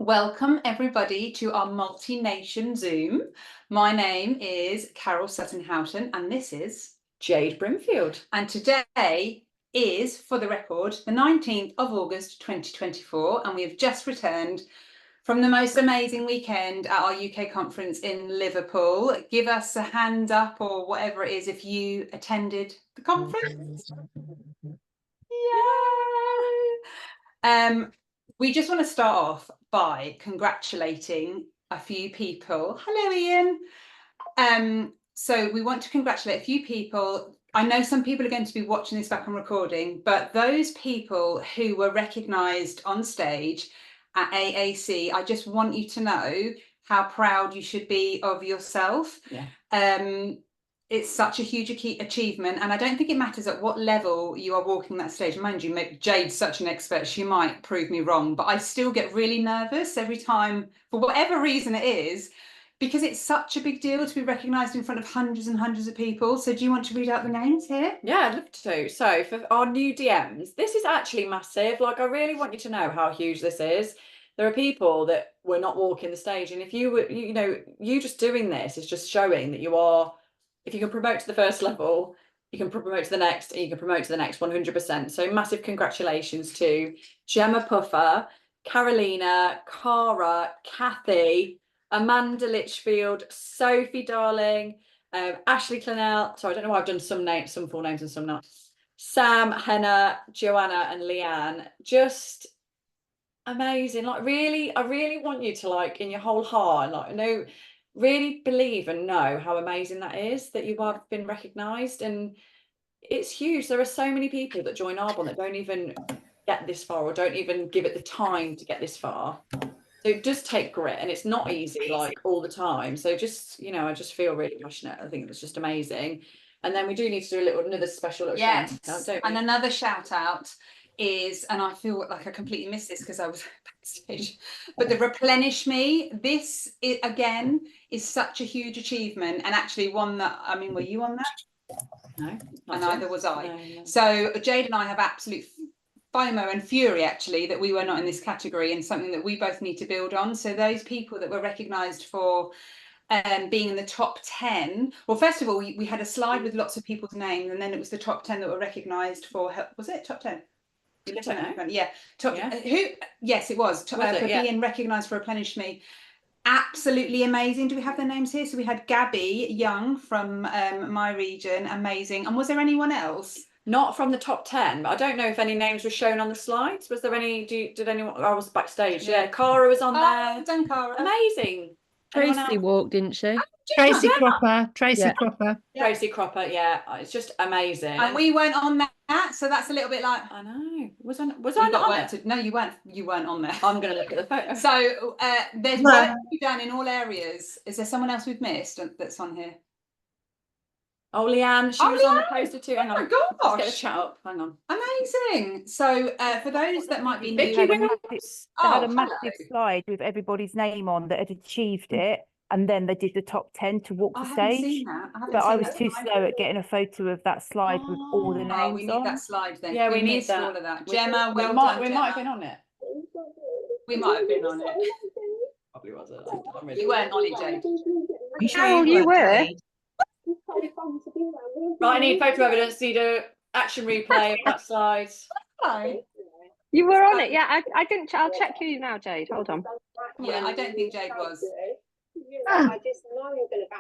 Welcome everybody to our multi-nation Zoom. My name is Carol Sutton-Houghton and this is Jade Brimfield. And today is, for the record, the 19th of August 2024 and we have just returned from the most amazing weekend at our UK conference in Liverpool. Give us a hand up or whatever it is if you attended the conference. Yay! We just want to start off by congratulating a few people. Hello, Ian. So we want to congratulate a few people. I know some people are going to be watching this back on recording, but those people who were recognised on stage at AAC, I just want you to know how proud you should be of yourself. Yeah. It's such a huge achievement, and I don't think it matters at what level you are walking that stage. Mind you, Jade's such an expert, she might prove me wrong, but I still get really nervous every time, for whatever reason it is, because it's such a big deal to be recognised in front of hundreds and hundreds of people. So do you want to read out the names here? Yeah, I'd love to. So for our new DMs, this is actually massive. Like, I really want you to know how huge this is. There are people that were not walking the stage, and if you were, you just doing this is just showing that you are. If you can promote to the first level, you can promote to the next, and you can promote to the next 100%. So massive congratulations to Gemma Puffer, Carolina, Cara, Kathy, Amanda Litchfield, Sophie Darling, Ashley Clennell. So I don't know why I've done some names, some full names and some not. Sam, Henna, Joanna, and Leanne. Just amazing. Like, really, I really want you to, like, in your whole heart, like, really believe and know how amazing that is, that you have been recognised. And it's huge. There are so many people that join Arbonne that don't even get this far or don't even give it the time to get this far. So it does take grit, and it's not easy, like, all the time. So just, I just feel really passionate. I think it's just amazing. And then we do need to do another special little shout out, don't we? And another shout out is, and I feel like I completely missed this because I was backstage, but the Replenish Me, this is, again, is such a huge achievement, and actually one that, I mean, were you on that? No. And neither was I. No. So Jade and I have absolute FOMO and fury, actually, that we were not in this category, and something that we both need to build on. So those people that were recognised for being in the top 10. Well, first of all, we had a slide with lots of people's names, and then it was the top 10 that were recognised for. Was it top 10? Yeah, top. Yeah. Who? Yes, it was. For being recognised for Replenish Me. Absolutely amazing. Do we have their names here? So we had Gabby Young from my region. Amazing. And was there anyone else? Not from the top 10, but I don't know if any names were shown on the slides. Was there any? Did anyone? I was backstage. Yeah, Cara was on there. Done, Cara. Amazing. Tracy walked, didn't she? Tracy Cropper. Tracy Cropper. Tracy Cropper. Yeah, it's just amazing. And we weren't on that, so that's a little bit like, I know. Was I not on it? No, you weren't. You weren't on there. I'm going to look at the photo. So there's work to be done in all areas. Is there someone else we've missed that's on here? Oh, Leanne, she was on the poster too. Hang on. Oh my gosh. Let's get a chat up. Hang on. Amazing. So for those that might be new, they had a massive slide with everybody's name on that had achieved it, and then they did the top 10 to walk the stage. But I was too slow at getting a photo of that slide with all the names we need that slide then. Yeah, we need that. All of that. Gemma, we might have been on it. We might have been on it. Probably wasn't. You weren't on it, Jade. You sure you were? Right, I need photo evidence. Need a action replay of that slide. You were on it, yeah. I didn't. I'll check you now, Jade. Hold on. Yeah, I don't think Jade was.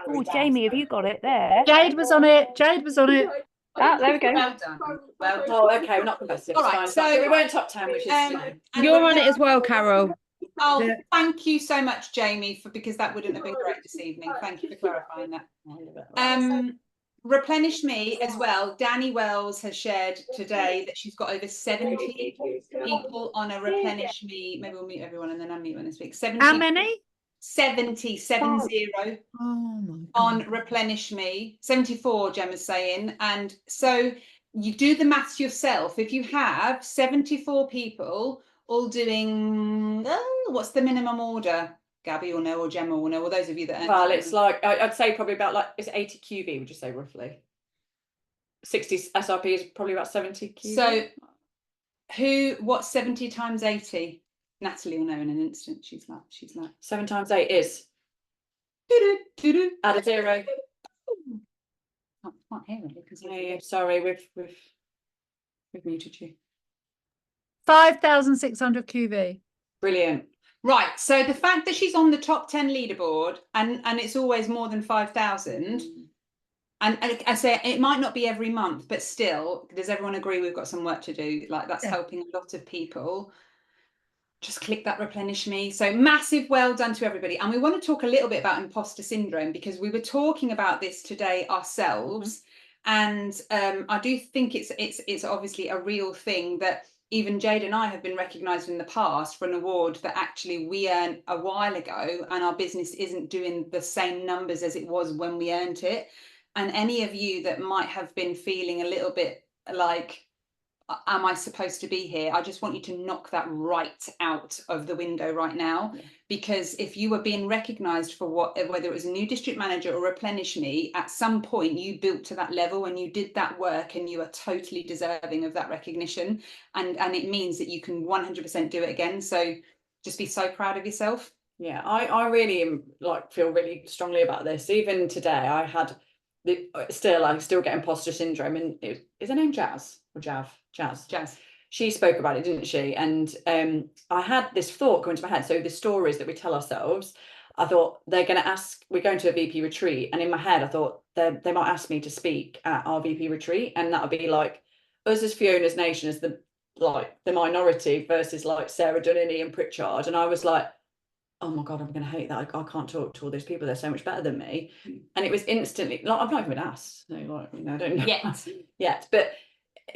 Oh, Jamie, have you got it there? Jade was on it. Jade was on it. Ah, there we go. Well done. Well done. Oh, okay, we're not competitive. All right, so we weren't top 10, which is. You're on it as well, Carol. Oh, thank you so much, Jamie, because that wouldn't have been great this evening. Thank you for clarifying that. Replenish Me as well. Danny Wells has shared today that she's got over 70 people on a Replenish Me. Maybe we'll meet everyone and then unmute one this week. 70. How many? 70 on Replenish Me. 74, Gemma's saying. And so you do the maths yourself. If you have 74 people all doing, what's the minimum order? Gabby will know, or Gemma will know, or those of you that are. Well, it's like, I'd say probably about, like, it's 80 QV, would you say, roughly? 60 SRP is probably about 70 QV. So what's 70 times 80? Natalie will know in an instant. She's like 7 times 8 is. doo-doo, Add a 0. can't hear it because Yeah, sorry, we've muted you. 5,600 QV. Brilliant. right. So the fact that she's on the top 10 leaderboard and it's always more than 5,000. And I say it might not be every month, but still, does everyone agree we've got some work to do? Like that's helping a lot of people. Just click that replenish me. So massive well done to everybody. And we want to talk a little bit about imposter syndrome because we were talking about this today ourselves. And I do think it's obviously a real thing that even Jade and I have been recognised in the past for an award that actually we earned a while ago, and our business isn't doing the same numbers as it was when we earned it. And any of you that might have been feeling a little bit like, am I supposed to be here? I just want you to knock that right out of the window right now. Because if you were being recognised for whether it was a new district manager or replenish me, at some point you built to that level and you did that work and you are totally deserving of that recognition. And it means that you can 100% do it again. So just be so proud of yourself. Yeah, I really am feel really strongly about this. Even today, I had I still get imposter syndrome. And is her name Jazz or Jav? Jazz. She spoke about it, didn't she? And I had this thought going to my head. So the stories that we tell ourselves, I thought they're going to ask. We're going to a VP retreat, and in my head, I thought they might ask me to speak at our VP retreat, and that would be like us as Fiona's Nation as the minority versus like Sarah Dunini and Pritchard, and I was like, oh my God, I'm going to hate that. I can't talk to all those people. They're so much better than me. And it was instantly, I've not even been asked. So I don't know yet, but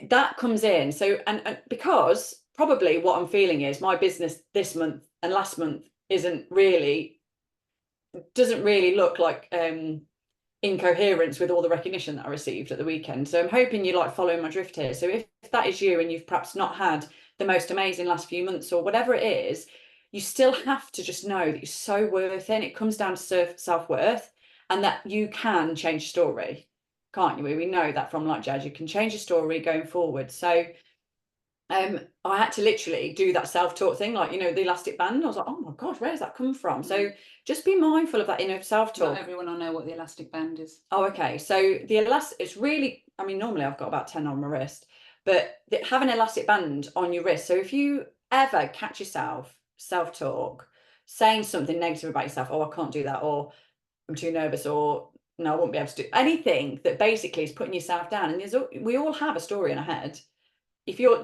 that comes in. So, and because probably what I'm feeling is my business this month and last month doesn't really look like incoherence with all the recognition that I received at the weekend. So I'm hoping you following my drift here. So if that is you and you've perhaps not had the most amazing last few months or whatever it is, you still have to just know that you're so worth it. And it comes down to self-worth and that you can change your story, can't you? We know that from Jazz, you can change your story going forward. So I had to literally do that self-talk thing, the elastic band. I was like, oh my God, where's that come from? So just be mindful of that inner self-talk. Not everyone will know what the elastic band is. Oh, okay. So the elastic, it's really, normally I've got about 10 on my wrist, but have an elastic band on your wrist. So if you ever catch yourself self-talk saying something negative about yourself, oh, I can't do that, or I'm too nervous, or no, I won't be able to do anything that basically is putting yourself down. And we all have a story in our head. If you're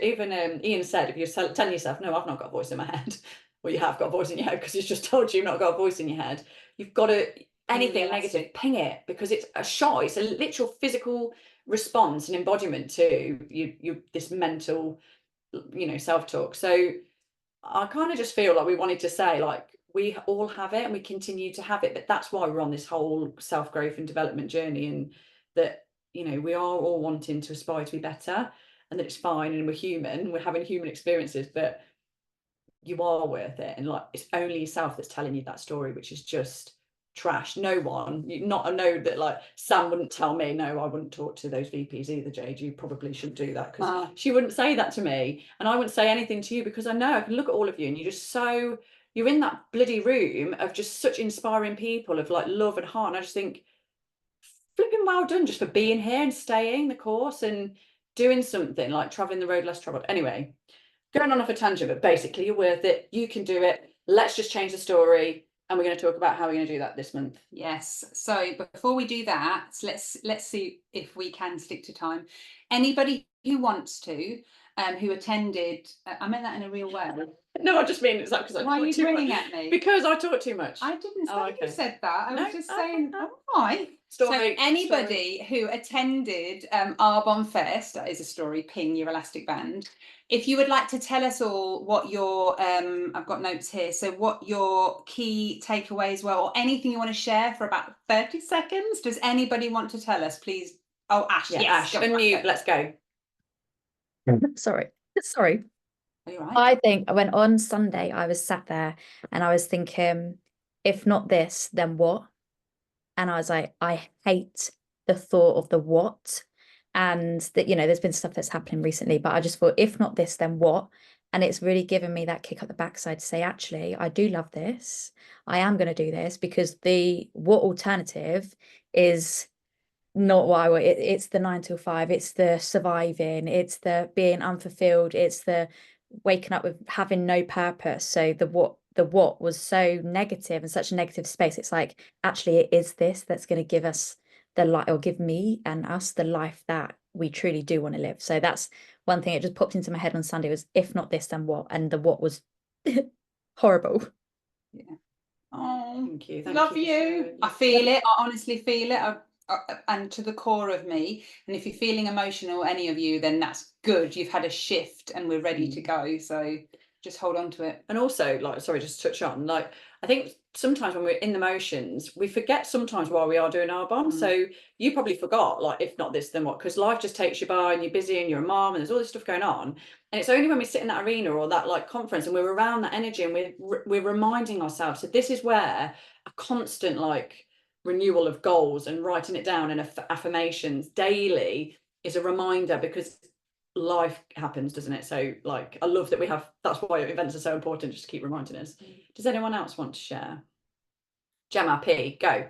even Ian said, if you're telling yourself, no, I've not got a voice in my head, well, you have got a voice in your head because it's just told you you've not got a voice in your head. You've got to, anything negative, ping it, because it's a shot. It's a literal physical response and embodiment to you this mental, self-talk. So I kind of just feel like we wanted to say, we all have it and we continue to have it, but that's why we're on this whole self-growth and development journey, and that, we are all wanting to aspire to be better, and that it's fine and we're human, we're having human experiences, but you are worth it. And it's only yourself that's telling you that story, which is just trash. No one, I know that Sam wouldn't tell me, no, I wouldn't talk to those VPs either, Jade, you probably shouldn't do that, because she wouldn't say that to me, and I wouldn't say anything to you, because I know I can look at all of you and you're in that bloody room of just such inspiring people of love and heart, and I just think flipping well done just for being here and staying the course and doing something traveling the road less traveled. Anyway, going on off a tangent, but basically you're worth it, you can do it. Let's just change the story, and we're going to talk about how we're going to do that this month. Yes. So before we do that, let's see if we can stick to time. Anybody who wants to, who attended, I meant that in a real way. No, I just mean it's because I Why are you too grinning much. at me? Because I talk too much. I didn't say okay. you said that. I was just saying, no. right. Story, so anybody who attended Arbonne Fest, that is a story, ping your elastic band. If you would like to tell us all what your, I've got notes here, so what your key takeaways were, or anything you want to share for about 30 seconds. Does anybody want to tell us, please? Oh, Ash, yeah, yes. Ash, unmute, let's go. Sorry. Are you right? I think when on Sunday I was sat there and I was thinking, if not this, then what? And I was like, I hate the thought of the what. And that, there's been stuff that's happening recently, but I just thought, if not this, then what? And it's really given me that kick up the backside to say, actually, I do love this. I am going to do this, because the what alternative is not what I want. It's the 9 till 5, it's the surviving, it's the being unfulfilled, it's the waking up with having no purpose. So the what was so negative and such a negative space. It's like, actually, it is this that's going to give us the life, or give me and us the life that we truly do want to live. So that's one thing. It just popped into my head on Sunday was, if not this, then what? And the what was horrible. Yeah. Oh, Thank you. love you. I feel it. I honestly feel it. And to the core of me. And if you're feeling emotional, any of you, then that's good. You've had a shift and we're ready to go. So just hold on to it. And also, like, sorry, just to touch on, like, I think sometimes when we're in the motions, we forget sometimes why we are doing our bond. So you probably forgot, like, if not this, then what? Because life just takes you by and you're busy and you're a mom and there's all this stuff going on. And it's only when we sit in that arena or that like conference and we're around that energy and we're reminding ourselves that this is where a constant like renewal of goals and writing it down and affirmations daily is a reminder, because life happens, doesn't it? So like, I love that we have, that's why events are so important, just to keep reminding us. Does anyone else want to share? Gemma P, go.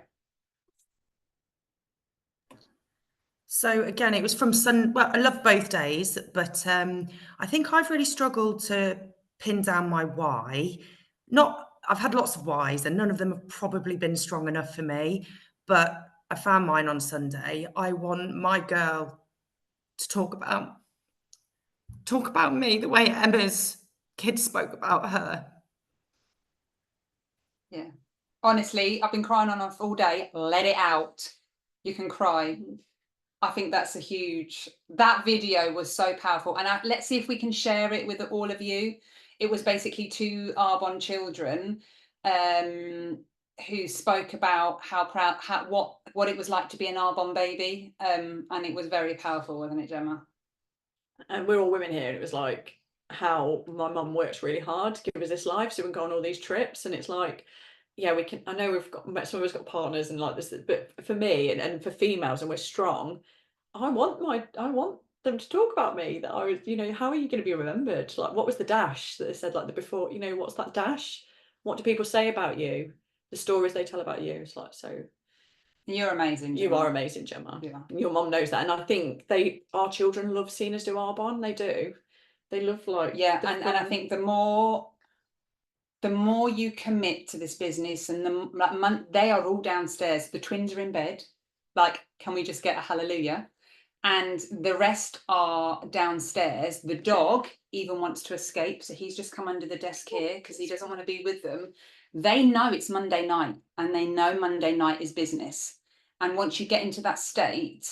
So again, it was from well, I love both days, but I think I've really struggled to pin down my why. I've had lots of whys and none of them have probably been strong enough for me, but I found mine on Sunday. I want my girl to talk about me the way Emma's kids spoke about her. Yeah. Honestly, I've been crying on off all day. Let it out. You can cry. I think that's that video was so powerful. And let's see if we can share it with all of you. It was basically 2 Arbonne children who spoke about how proud, what it was like to be an Arbonne baby. And it was very powerful, wasn't it, Gemma? And we're all women here, and it was like how my mum works really hard to give us this life so we can go on all these trips. And it's like, yeah, we can, I know we've got, some of us got partners and like this, but for me and for females, and we're strong, I want them to talk about me, that I was, you know, how are you going to be remembered? Like, what was the dash that they said, like the before, you know, what's that dash? What do people say about you? The stories they tell about you. It's like, so you're amazing, Gemma. You are amazing, Gemma. Yeah. Your mum knows that. And I think our children love seeing us do Arbonne. They do. They love like, yeah. And I think the more you commit to this business, and they are all downstairs. The twins are in bed. Like, can we just get a hallelujah? And the rest are downstairs. The dog even wants to escape, so he's just come under the desk here because he doesn't want to be with them. They know it's Monday night, and they know Monday night is business. And once you get into that state,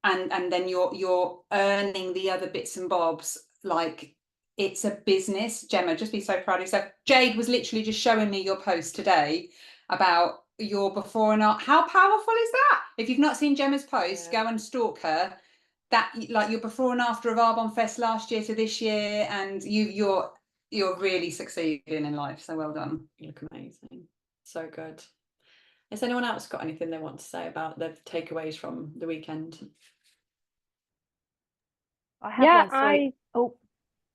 and then you're earning the other bits and bobs, like, it's a business. Gemma, just be so proud of yourself. Jade was literally just showing me your post today about your before and after. How powerful is that? If you've not seen Gemma's post, go and stalk her. That, like, your before and after of Arbonne Fest last year to this year, and you're really succeeding in life. So well done. You look amazing. So good. Has anyone else got anything they want to say about the takeaways from the weekend? I have one. Oh,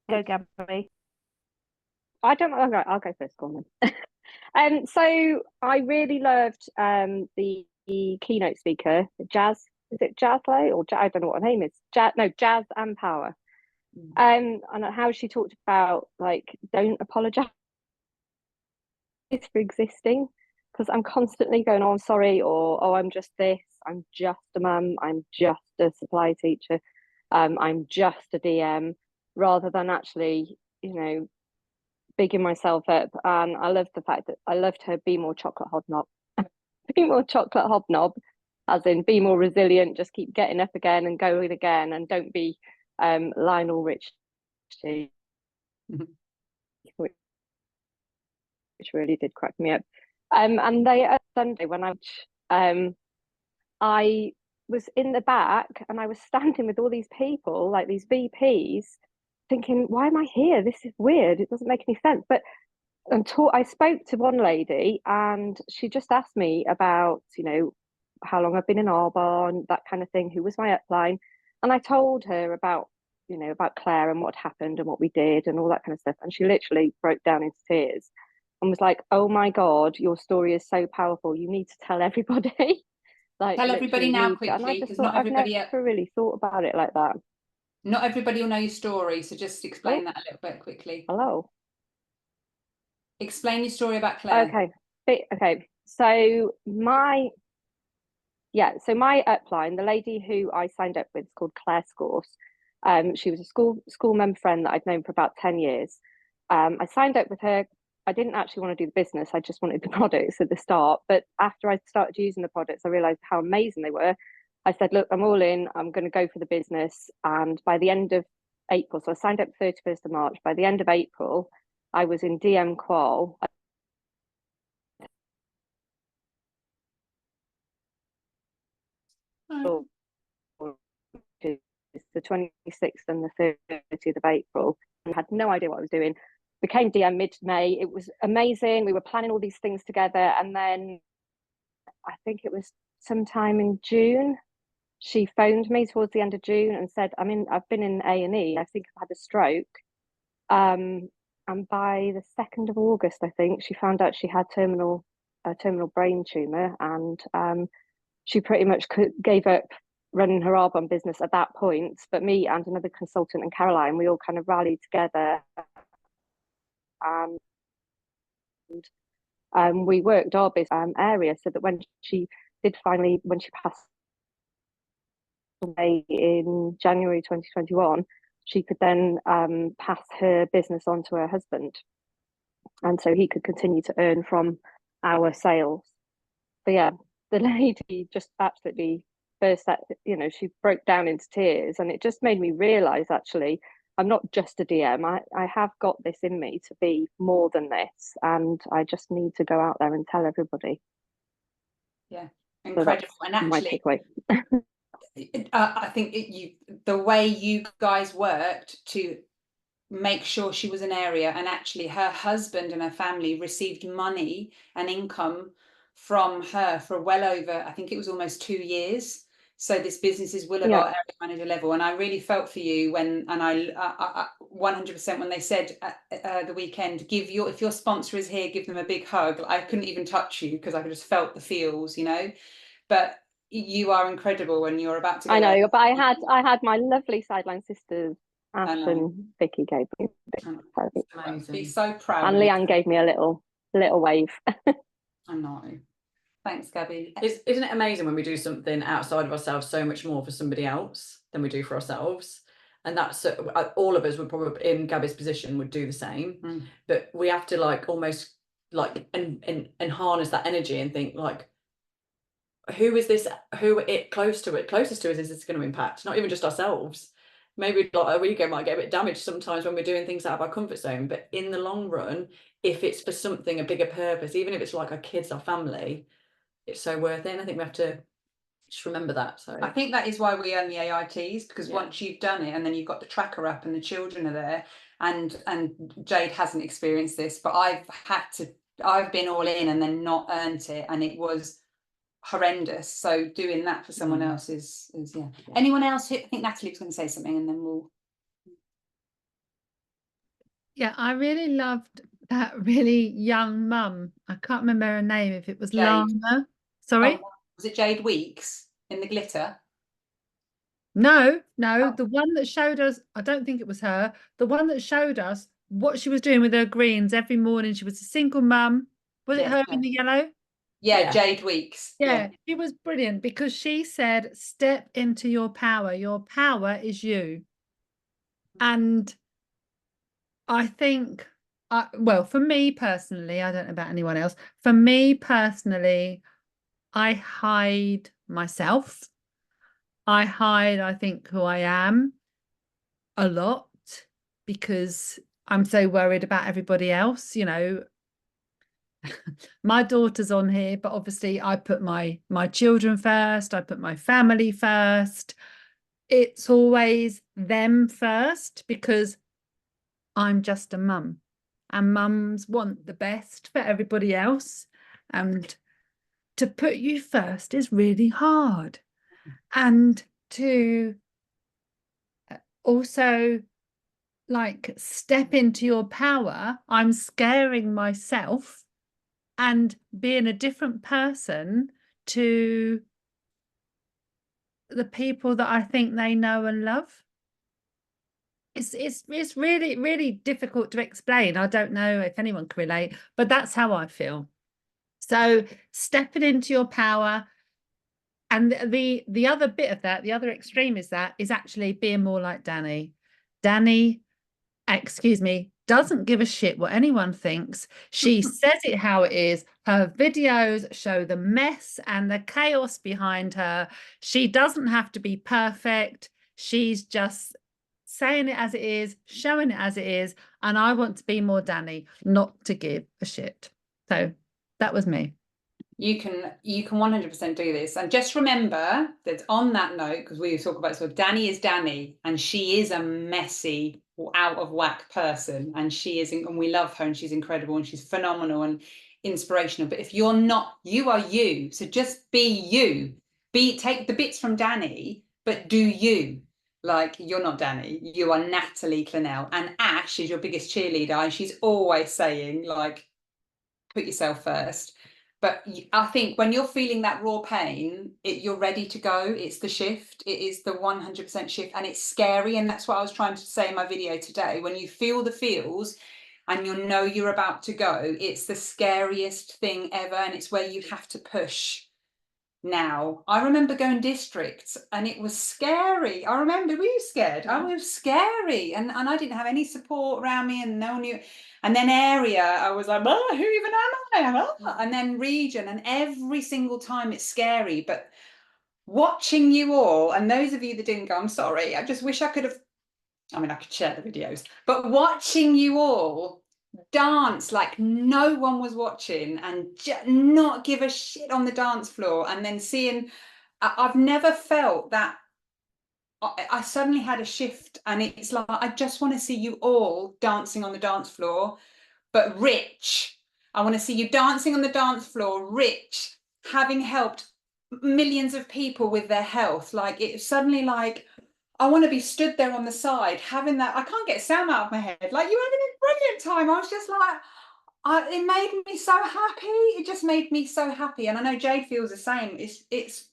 go, Gabby. I'll go first, go on. So I really loved the keynote speaker, Jazz. Is it Jazzley or I don't know what her name is. Jazz and Power. And how she talked about, like, don't apologize for existing, because I'm constantly going, oh, I'm sorry, or oh, I'm just this, I'm just a mum, I'm just a supply teacher, I'm just a DM, rather than actually, you know, bigging myself up. And I love the fact that I loved her be more chocolate hobnob. Be more chocolate hobnob, as in be more resilient, just keep getting up again and going again, and don't be Lionel Richie, which really did crack me up. And they Sunday when I was in the back and I was standing with all these people, like these VPs, thinking, why am I here? This is weird. It doesn't make any sense. But I spoke to one lady and she just asked me about, you know, how long I've been in Arbonne, that kind of thing, who was my upline. And I told her about you know, about Claire and what happened and what we did and all that kind of stuff. And she literally broke down into tears and was like, "Oh my God, your story is so powerful. You need to tell everybody." Like, Tell everybody now and I quickly, just because thought, not I've never everybody really thought about it like that. not everybody will know your story. So just explain Oh, that a little bit quickly. hello. Explain your story about Claire. Okay. So my upline, the lady who I signed up with, is called Claire Scorse. She was a school member friend that I'd known for about 10 years. I signed up with her. I didn't actually want to do the business. I just wanted the products at the start. But after I started using the products, I realized how amazing they were. I said, look, I'm all in. I'm going to go for the business. And by the end of April, so I signed up 31st of March. By the end of April, I was in DM Qual. The 26th and the 30th of April, and had no idea what I was doing. Became DM mid-May. It was amazing. We were planning all these things together, and then I think it was sometime in June, she phoned me towards the end of June and said, I've been in A&E. I think I've had a stroke. And by the 2nd of August, I think, she found out she had terminal brain tumor, and she pretty much gave up running her Arbonne business at that point. But me and another consultant and Caroline, we all kind of rallied together, and we worked our business area so that when she passed away in January 2021, she could then pass her business on to her husband, and so he could continue to earn from our sales. But yeah, the lady just absolutely burst out, you know, she broke down into tears, and it just made me realize, actually, I'm not just a DM. I have got this in me to be more than this, and I just need to go out there and tell everybody. Yeah, incredible. So and actually, my takeaway. I think the way you guys worked to make sure she was an area, and actually her husband and her family received money and income from her for well over, I think it was almost 2 years. So this business is Will of our area manager level, and I really felt for you when, and I 100% when they said the weekend, if your sponsor is here, give them a big hug. I couldn't even touch you because I just felt the feels, you know. But you are incredible, and you're about to go. I know, but I had my lovely sideline sisters, Ash and Vicky, gave me a big be so proud. And Leanne gave me a little wave. I know. Thanks, Gabby. Isn't it amazing when we do something outside of ourselves so much more for somebody else than we do for ourselves? And that's all of us would probably, in Gabby's position, would do the same. But we have to almost and harness that energy and think, like, who closest to us is this going to impact? Not even just ourselves. Maybe our ego might get a bit damaged sometimes when we're doing things out of our comfort zone, but in the long run, if it's for something, a bigger purpose, even if it's like our kids, our family, it's so worth it. And I think we have to just remember that. So I think that is why we own the AITs, because once you've done it and then you've got the tracker up and the children are there, and Jade hasn't experienced this, but I've been all in and then not earned it, and it was horrendous. So doing that for someone else is yeah. Anyone else? I think Natalie was going to say something, and then we'll. Yeah, I really loved that really young mum. I can't remember her name, if it was Jade. Lana. Sorry? Oh, was it Jade Weeks in the glitter? No, the one that showed us, I don't think it was her, the one that showed us what she was doing with her greens every morning. She was a single mum. Was it her in the yellow? Yeah, Jade Weeks. Yeah, she was brilliant, because she said, step into your power. Your power is you. And I think, well, for me personally, I don't know about anyone else. For me personally, I hide myself. I think, who I am a lot, because I'm so worried about everybody else, you know. My daughter's on here, but obviously I put my children first. I put my family first. It's always them first, because I'm just a mum, and mums want the best for everybody else, and to put you first is really hard. And to also like step into your power. I'm scaring myself and being a different person to the people that I think they know and love. It's really, really difficult to explain. I don't know if anyone can relate, but that's how I feel. So stepping into your power, and the other bit of that, the other extreme is actually being more like Danny. Danny, excuse me, doesn't give a shit what anyone thinks. She says it how it is. Her videos show the mess and the chaos behind her. She doesn't have to be perfect. She's just saying it as it is, showing it as it is. And I want to be more Danny, not to give a shit. So that was me. You can 100% do this, and just remember that on that note, because we talk about sort of Danny is Danny, and she is a messy, out of whack person, and she is, and we love her, and she's incredible, and she's phenomenal and inspirational. But if you're not, you are you. So just be you. Take the bits from Danny, but do you. Like, you're not Danny, you are Natalie Clennell, and Ash is your biggest cheerleader, and she's always saying, like, put yourself first. But I think when you're feeling that raw pain, you're ready to go. It's the shift. It is the 100% shift, and it's scary. And that's what I was trying to say in my video today. When you feel the feels and you know you're about to go, it's the scariest thing ever. And it's where you have to push. Now, I remember going districts and it was scary. I remember, were you scared? I was scary, and I didn't have any support around me, and no one knew. And then area, I was like, oh, who even am I? Oh. And then region, and every single time it's scary. But watching you all, and those of you that didn't go, I'm sorry, I just wish I could have, I mean, I could share the videos, but watching you all dance like no one was watching and not give a shit on the dance floor, and then seeing, I've never felt that. I suddenly had a shift, and it's like, I just want to see you all dancing on the dance floor, but rich. I want to see you dancing on the dance floor, rich, having helped millions of people with their health. Like, it's suddenly like, I want to be stood there on the side, having that. I can't get sound out of my head. Like, you having a brilliant time. I was just like, it made me so happy. It just made me so happy. And I know Jade feels the same. It's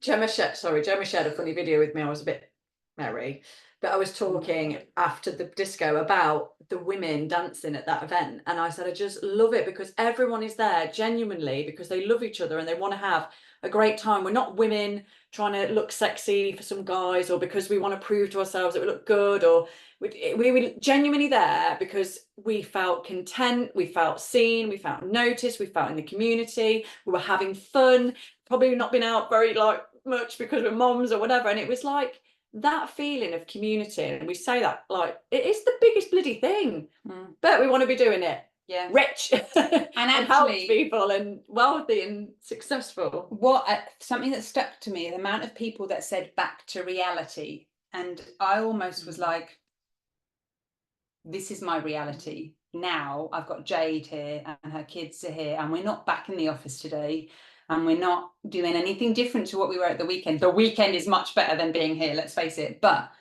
Gemma shared a funny video with me. I was a bit merry, but I was talking after the disco about the women dancing at that event, and I said I just love it because everyone is there genuinely because they love each other and they want to have a great time. We're not women trying to look sexy for some guys, or because we want to prove to ourselves that we look good, or we were genuinely there because we felt content, we felt seen, we felt noticed, we felt in the community, we were having fun, probably not been out very like much because we're moms or whatever, and it was like that feeling of community. And we say that like it is the biggest bloody thing, but we want to be doing it rich and help people and wealthy and successful. Something that stuck to me, the amount of people that said back to reality, and I almost was like, this is my reality now. I've got Jade here and her kids are here, and we're not back in the office today, and we're not doing anything different to what we were at the weekend. The weekend is much better than being here, let's face it. But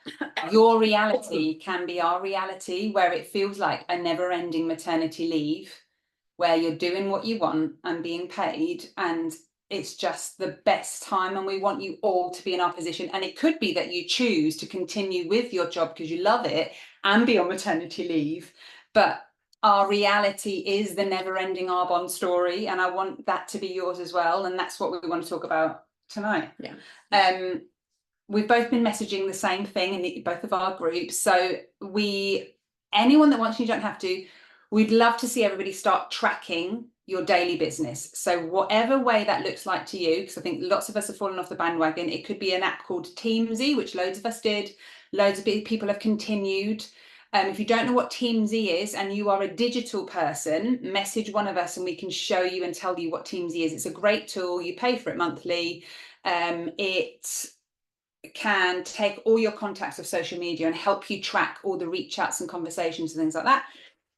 your reality can be our reality, where it feels like a never-ending maternity leave, where you're doing what you want and being paid, and it's just the best time. And we want you all to be in our position. And it could be that you choose to continue with your job because you love it and be on maternity leave. But our reality is the never-ending Arbonne story, and I want that to be yours as well. And that's what we want to talk about tonight. We've both been messaging the same thing in both of our groups. So anyone that wants, you don't have to, we'd love to see everybody start tracking your daily business. So whatever way that looks like to you, because I think lots of us have fallen off the bandwagon. It could be an app called Teamsy, which loads of us did. Loads of people have continued. If you don't know what Teamsy is and you are a digital person, message one of us and we can show you and tell you what Teamsy is. It's a great tool. You pay for it monthly. It can take all your contacts of social media and help you track all the reach outs and conversations and things like that.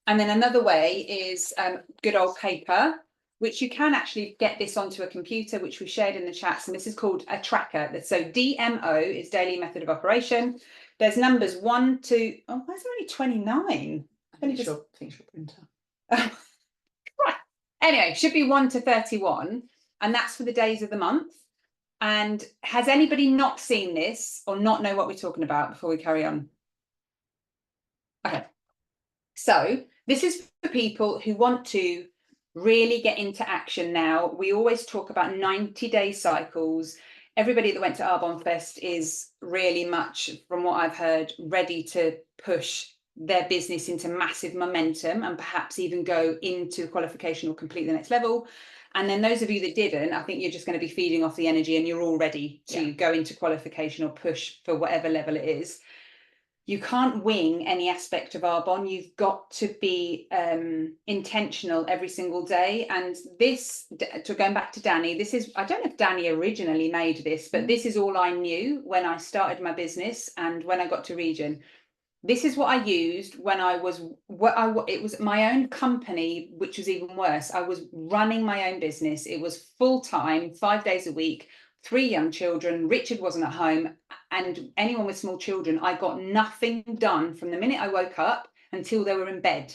And then another way is good old paper, which you can actually get this onto a computer, which we shared in the chats. And this is called a tracker. So DMO is Daily Method of Operation. there's numbers 1 to, oh, why is there only 29? I think it's your printer. Right. Anyway, should be 1 to 31, and that's for the days of the month. And has anybody not seen this or not know what we're talking about before we carry on? Okay. So this is for people who want to really get into action now. We always talk about 90-day cycles. Everybody that went to Arbonne Fest is really much, from what I've heard, ready to push their business into massive momentum and perhaps even go into qualification or complete the next level. And then those of you that didn't, I think you're just going to be feeding off the energy and you're all ready to go into qualification or push for whatever level it is. You can't wing any aspect of Arbonne. You've got to be intentional every single day. And this, to going back to Danny, this is, I don't know if Danny originally made this, but this is all I knew when I started my business and when I got to Region. This is what I used when I was, it was my own company, which was even worse. I was running my own business. It was full-time, 5 days a week, 3 young children. Richard wasn't at home, and anyone with small children, I got nothing done from the minute I woke up until they were in bed.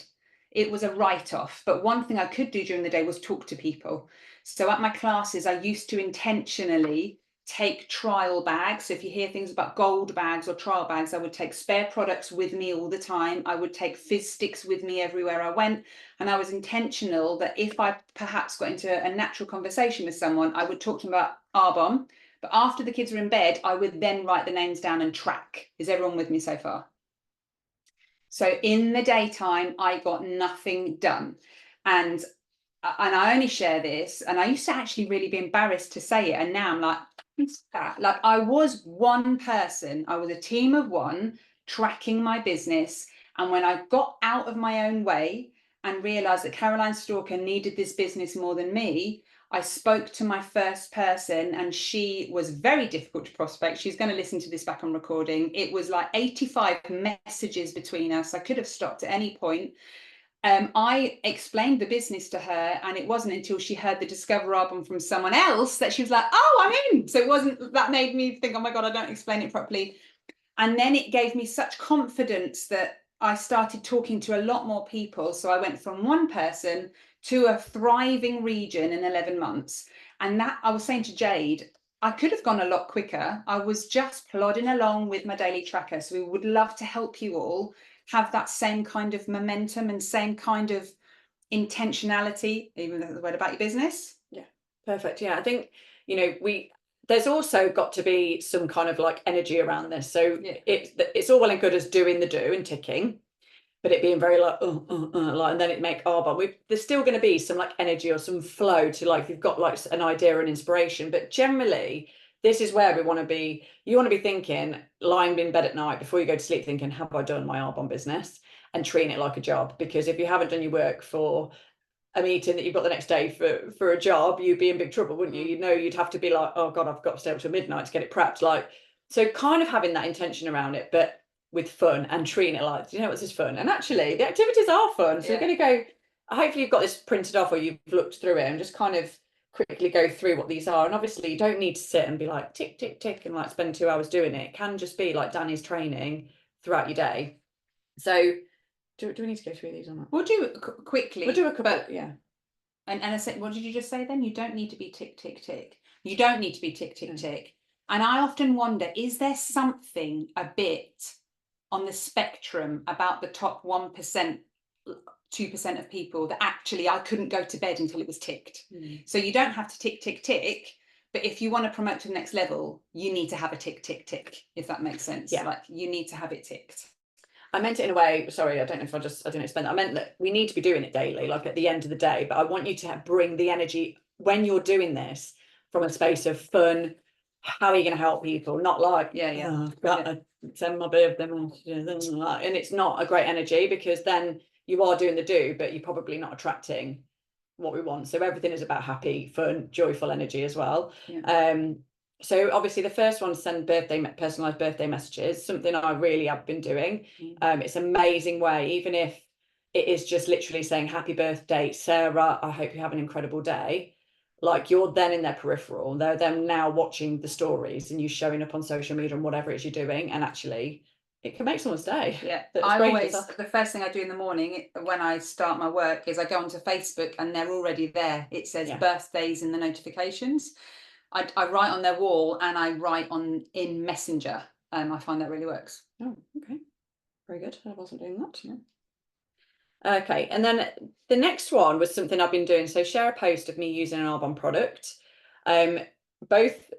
It was a write-off. But one thing I could do during the day was talk to people. So at my classes, I used to intentionally take trial bags. So if you hear things about gold bags or trial bags, I would take spare products with me all the time. I would take fizz sticks with me everywhere I went. And I was intentional that if I perhaps got into a natural conversation with someone, I would talk to them about Arbonne. But after the kids were in bed, I would then write the names down and track. Is everyone with me so far? So in the daytime, I got nothing done. And I only share this, and I used to actually really be embarrassed to say it. And now I'm like, like I was one person, I was a team of one tracking my business. And when I got out of my own way and realized that Caroline Stalker needed this business more than me, I spoke to my first person, and she was very difficult to prospect. She's going to listen to this back on recording. It was like 85 messages between us. I could have stopped at any point. I explained the business to her, and it wasn't until she heard the Discover album from someone else that she was like, oh, I'm in. So it wasn't, that made me think, oh my God, I don't explain it properly. And then it gave me such confidence that I started talking to a lot more people. So I went from one person to a thriving region in 11 months. And that, I was saying to Jade, I could have gone a lot quicker. I was just plodding along with my daily tracker. So we would love to help you all have that same kind of momentum and same kind of intentionality, even the word about your business. Yeah, perfect. Yeah, I think, you know, there's also got to be some kind of like energy around this. So it's all well and good as doing the do and ticking, but it being very like, like, and then it make but there's still going to be some like energy or some flow to, like, you've got like an idea and inspiration, but generally this is where we want to be. You want to be thinking, lying in bed at night before you go to sleep, thinking, have I done my Arbonne business? And treating it like a job. Because if you haven't done your work for a meeting that you've got the next day for a job, you'd be in big trouble, wouldn't you? You know, you'd have to be like, oh God, I've got to stay up till midnight to get it prepped. Like, so kind of having that intention around it, but with fun and treating it like, do you know what, this is fun? And actually the activities are fun. So you're going to go, hopefully you've got this printed off or you've looked through it and just kind of quickly go through what these are. And obviously you don't need to sit and be like tick, tick, tick and like spend 2 hours doing it. It can just be like Danny's training throughout your day. So do we need to go through these or not? We'll do it quickly. We'll do a couple, yeah. And I said, what did you just say then? You don't need to be tick, tick, tick. You don't need to be tick, tick, tick. And I often wonder, is there something a bit on the spectrum about the top 1%, 2% of people that actually I couldn't go to bed until it was ticked? So you don't have to tick, tick, tick. But if you want to promote to the next level, you need to have a tick, tick, tick, if that makes sense. Yeah. Like you need to have it ticked. I meant it in a way, sorry, I don't know if I didn't explain that. I meant that we need to be doing it daily, like at the end of the day, but I want you to bring the energy when you're doing this from a space of fun. How are you going to help people? Not like, send my birthday messages, and it's not a great energy, because then you are doing the do, but you're probably not attracting what we want. So everything is about happy, fun, joyful energy as well. So obviously the first one, send personalized birthday messages, something I really have been doing. It's an amazing way, even if it is just literally saying happy birthday, Sarah, I hope you have an incredible day. Like, you're then in their peripheral, they're them now watching the stories and you showing up on social media and whatever it is you're doing. And actually it can make someone's day. Yeah, That's I great always, as well. the first thing I do in the morning when I start my work is I go onto Facebook and they're already there. It says Yeah. birthdays in the notifications. I write on their wall and I write on in Messenger. I find that really works. Oh, okay. Very good. I wasn't doing that. No. Okay, and then the next one was something I've been doing. So share a post of me using an Arbonne product. Both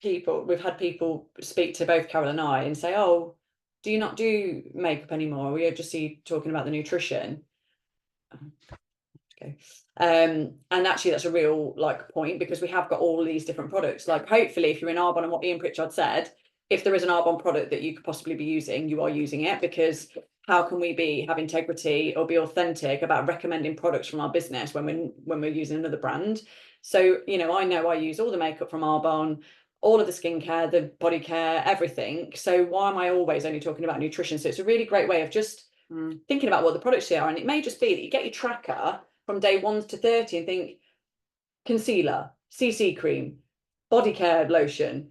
people, we've had people speak to both Carol and I and say, oh, do you not do makeup anymore? We just see you talking about the nutrition. Okay. And actually that's a real like point, because we have got all these different products. Like hopefully if you're in Arbonne, and what Ian Pritchard said, if there is an Arbonne product that you could possibly be using, you are using it, because how can we have integrity or be authentic about recommending products from our business when we're using another brand? So, you know I use all the makeup from Arbonne, all of the skincare, the body care, everything. So why am I always only talking about nutrition? So it's a really great way of just thinking about what the products are. And it may just be that you get your tracker from day 1 to 30 and think concealer, CC cream, body care lotion,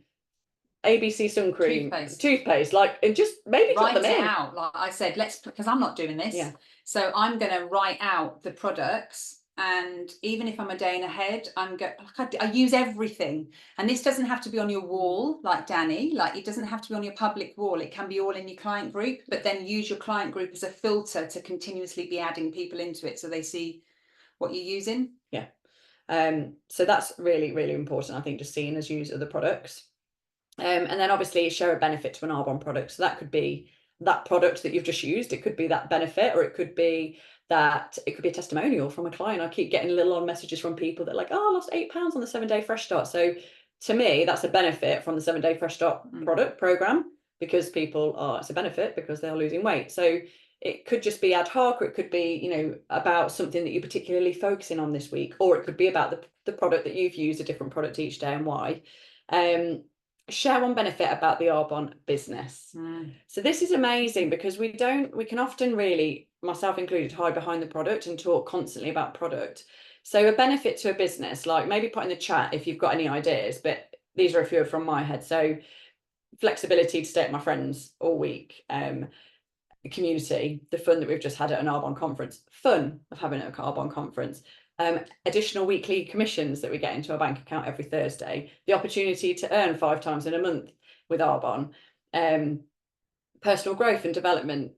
ABC sun cream, toothpaste, like, and just maybe write put them it in. out. Like I said, because I'm not doing this. Yeah. So I'm going to write out the products, and even if I'm a day ahead, I use everything. And this doesn't have to be on your wall like Danny, like it doesn't have to be on your public wall. It can be all in your client group, but then use your client group as a filter to continuously be adding people into it so they see what you're using. Yeah. So that's really, really important, I think, just seeing us use other products. And then obviously share a benefit to an Arbonne product. So that could be that product that you've just used. It could be that benefit, or it could be a testimonial from a client. I keep getting little messages from people that are like, oh, I lost 8 pounds on the 7-day Fresh Start. So to me, that's a benefit from the 7-day Fresh Start product program, because it's a benefit because they're losing weight. So it could just be ad hoc, or it could be, about something that you're particularly focusing on this week, or it could be about the product that you've used, a different product each day, and why. Share one benefit about the Arbonne business. So this is amazing, because we can often really, myself included, hide behind the product and talk constantly about product. So a benefit to a business, like maybe put in the chat if you've got any ideas, but these are a few from my head. So flexibility to stay at my friends all week, community, the fun that we've just had at an Arbonne conference, fun of having an Arbonne conference, additional weekly commissions that we get into our bank account every Thursday, the opportunity to earn 5 times in a month with Arbonne, personal growth and development,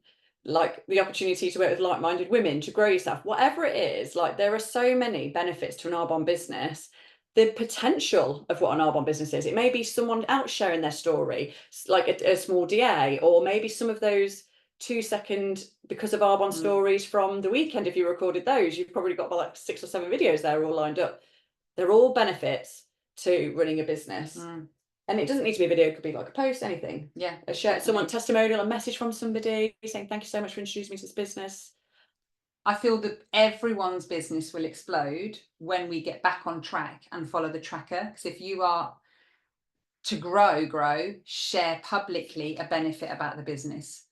like the opportunity to work with like-minded women, to grow yourself, whatever it is. Like, there are so many benefits to an Arbonne business. The potential of what an Arbonne business is, it may be someone else sharing their story, like a small DA, or maybe some of those 2-second because of Arbonne stories from the weekend. If you recorded those, you've probably got like 6 or 7 videos there all lined up. They're all benefits to running a business. And it doesn't need to be a video, it could be like a post, anything. Yeah. A share, someone testimonial, a message from somebody saying thank you so much for introducing me to this business. I feel that everyone's business will explode when we get back on track and follow the tracker. Because if you are to grow, share publicly a benefit about the business.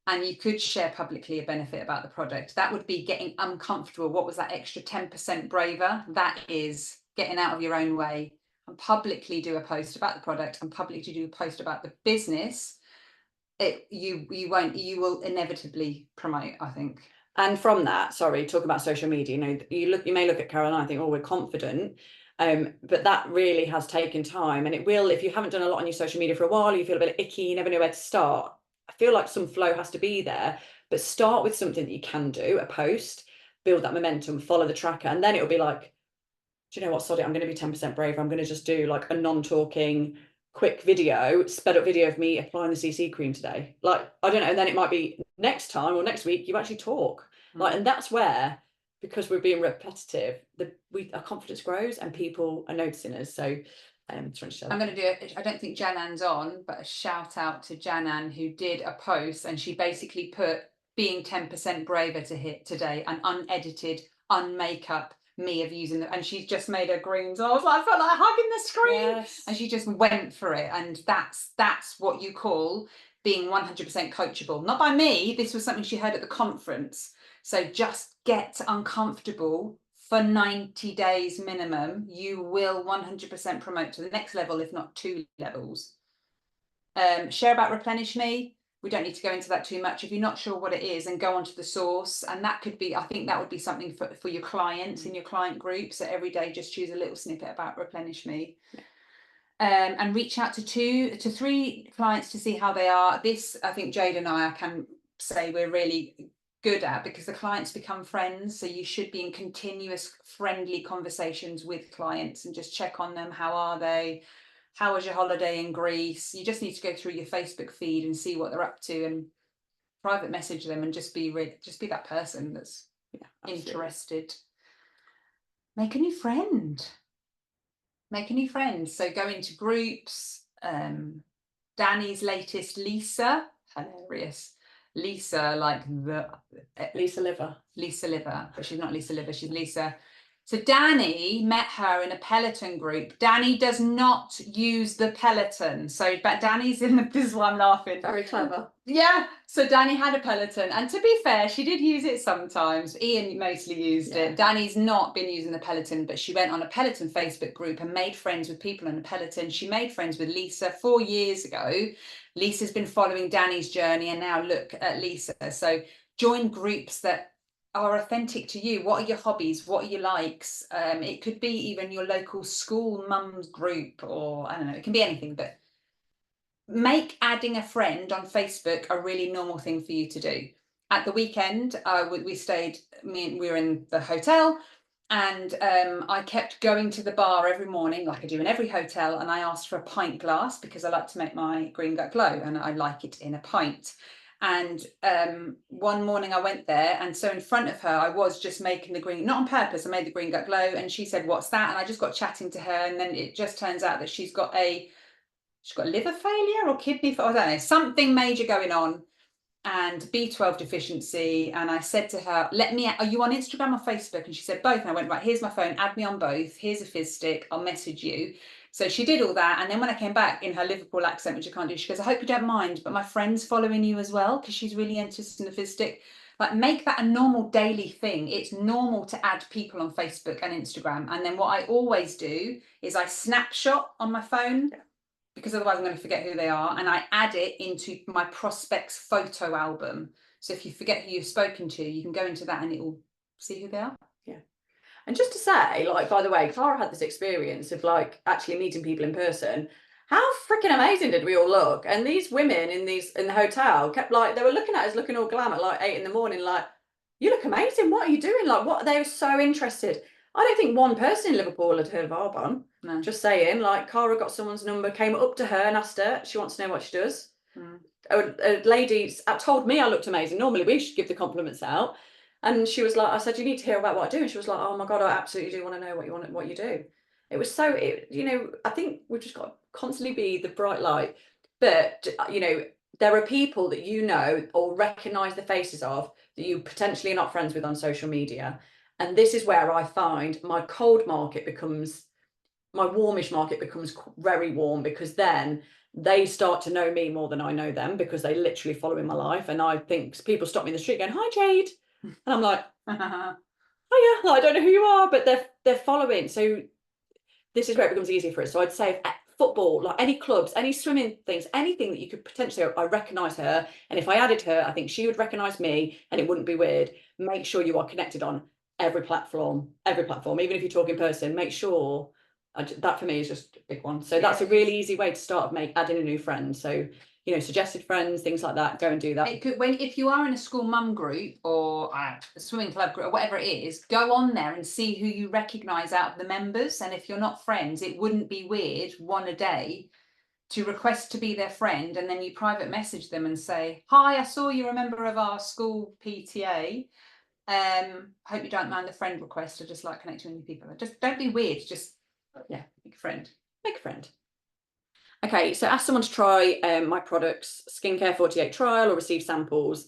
And you could share publicly a benefit about the product. That would be getting uncomfortable. What was that extra 10% braver? That is getting out of your own way and publicly do a post about the product and publicly do a post about the business. You will inevitably promote, I think. And from that, talk about social media, you may look at Carol and I think, oh, we're confident. But that really has taken time, and it will, if you haven't done a lot on your social media for a while, you feel a bit icky, you never know where to start. I feel like some flow has to be there, but start with something that you can do, a post, build that momentum, follow the tracker, and then it'll be like, do you know what, sod it, I'm going to be 10% braver. I'm going to just do like a non-talking, quick video, sped up video of me applying the CC cream today. Like, I don't know, and then it might be next time or next week you actually talk. Like, and that's where, because we're being repetitive, our confidence grows and people are noticing us. So I'm going to do it. I don't think Janan's on, but a shout out to Janan, who did a post, and she basically put being 10% braver to hit today, an unedited, unmakeup me of using it, and she's just made her greens. I was like, I felt like hugging the screen. Yes. And she just went for it, and that's what you call being 100% coachable. Not by me. This was something she heard at the conference. So just get uncomfortable for 90 days minimum. You will 100% promote to the next level, if not 2 levels. Share about Replenish Me. we don't need to go into that too much. If you're not sure what it is, and go onto the source, and that could be, I think that would be something for your clients in your client groups. So every day just choose a little snippet about Replenish Me. And reach out to 2 to 3 clients to see how they are. This, I think Jade and I can say we're really good at, because the clients become friends. So you should be in continuous friendly conversations with clients and just check on them. How are they? How was your holiday in Greece? You just need to go through your Facebook feed and see what they're up to, and private message them, and just be that person that's interested. Make a new friend. Make a new friend. So go into groups. Danny's latest, Lisa, hilarious. Lisa, like the Lisa Liver, but she's not Lisa Liver, she's Lisa. So Danny met her in a Peloton group. Danny does not use the Peloton. So, but Danny's in the, this is why I'm laughing. very clever. Yeah. So Danny had a Peloton, and to be fair, she did use it sometimes. Ian mostly used it. Danny's not been using the Peloton, but she went on a Peloton Facebook group and made friends with people on the Peloton. She made friends with Lisa 4 years ago. Lisa's been following Danny's journey, and now look at Lisa. So join groups that are authentic to you. What are your hobbies? What are your likes? It could be even your local school mums group, or I don't know, it can be anything, but make adding a friend on Facebook a really normal thing for you to do. At the weekend, we stayed, we were in the hotel, and I kept going to the bar every morning, like I do in every hotel, and I asked for a pint glass because I like to make my green gut glow, and I like it in a pint. And one morning I went there, and so in front of her I was just making the green, not on purpose, I made the green gut glow, and she said, "What's that?" And I just got chatting to her, and then it just turns out that she's got liver failure or kidney failure, I don't know, something major going on, and B12 deficiency. And I said to her, are you on Instagram or Facebook? And she said both. And I went, right, here's my phone, add me on both, here's a fizz stick, I'll message you. So she did all that, and then when I came back in her Liverpool accent, which I can't do, she goes, "I hope you don't mind, but my friend's following you as well, because she's really interested in the fizz stick." Like, make that a normal daily thing. It's normal to add people on Facebook and Instagram. And then what I always do is I snapshot on my phone, because otherwise I'm going to forget who they are, and I add it into my prospects photo album. So if you forget who you've spoken to, you can go into that and it will see who they are. And just to say, like, by the way, Clara had this experience of like actually meeting people in person. How freaking amazing did we all look? And these women in the hotel kept like, they were looking at us looking all glam at like 8 in the morning, like, "You look amazing. What are you doing?" Like, what, they were so interested. I don't think one person in Liverpool had heard of Arbonne. No. Just saying, like, Cara got someone's number, came up to her and asked her, she wants to know what she does. A lady told me I looked amazing. Normally we should give the compliments out. And she was like, I said, "You need to hear about what I do." And she was like, "Oh my God, I absolutely do want to know what you do." It was so, you know, I think we've just got to constantly be the bright light. But, you know, there are people that you know or recognise the faces of that you potentially are not friends with on social media. And this is where I find my cold market becomes, my warmish market becomes very warm, because then they start to know me more than I know them, because they literally follow in my life. And I think people stop me in the street going, "Hi, Jade." And I'm like, "Oh yeah, I don't know who you are," but they're following. So this is where it becomes easier for us. So I'd say football, like any clubs, any swimming things, anything that you could potentially, I recognise her, and if I added her, I think she would recognise me, and it wouldn't be weird. Make sure you are connected on every platform, even if you talk in person. Make sure that for me is just a big one. So that's a really easy way to start adding a new friend. So, you know, suggested friends, things like that, go and do that. It could, if you are in a school mum group or a swimming club group or whatever it is, go on there and see who you recognise out of the members. And if you're not friends, it wouldn't be weird one a day to request to be their friend, and then you private message them and say, "Hi, I saw you're a member of our school PTA. Hope you don't mind the friend request. I just like connecting with people." Just don't be weird. Just make a friend. Make a friend. Okay, so ask someone to try my products, Skincare 48 trial, or receive samples.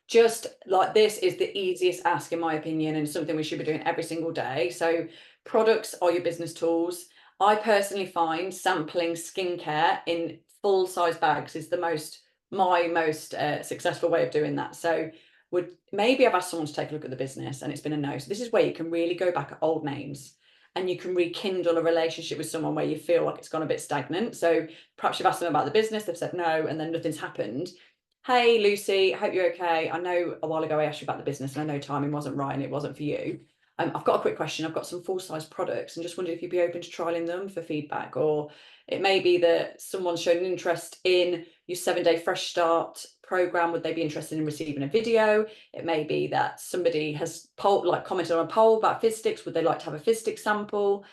Just like, this is the easiest ask in my opinion, and something we should be doing every single day. So products are your business tools. I personally find sampling skincare in full size bags is my most successful way of doing that. So maybe I've asked someone to take a look at the business and it's been a no. So this is where you can really go back at old names, and you can rekindle a relationship with someone where you feel like it's gone a bit stagnant. So perhaps you've asked them about the business, they've said no, and then nothing's happened. hey Lucy, I hope you're okay. I know a while ago I asked you about the business and I know timing wasn't right and it wasn't for you. I've got a quick question. I've got some full-size products and just wondered if you'd be open to trialing them for feedback, or it may be that someone's shown an interest in your 7-day fresh start program. Would they be interested in receiving a video? It may be that somebody has commented on a poll about fizz sticks. Would they like to have a fizz stick sample?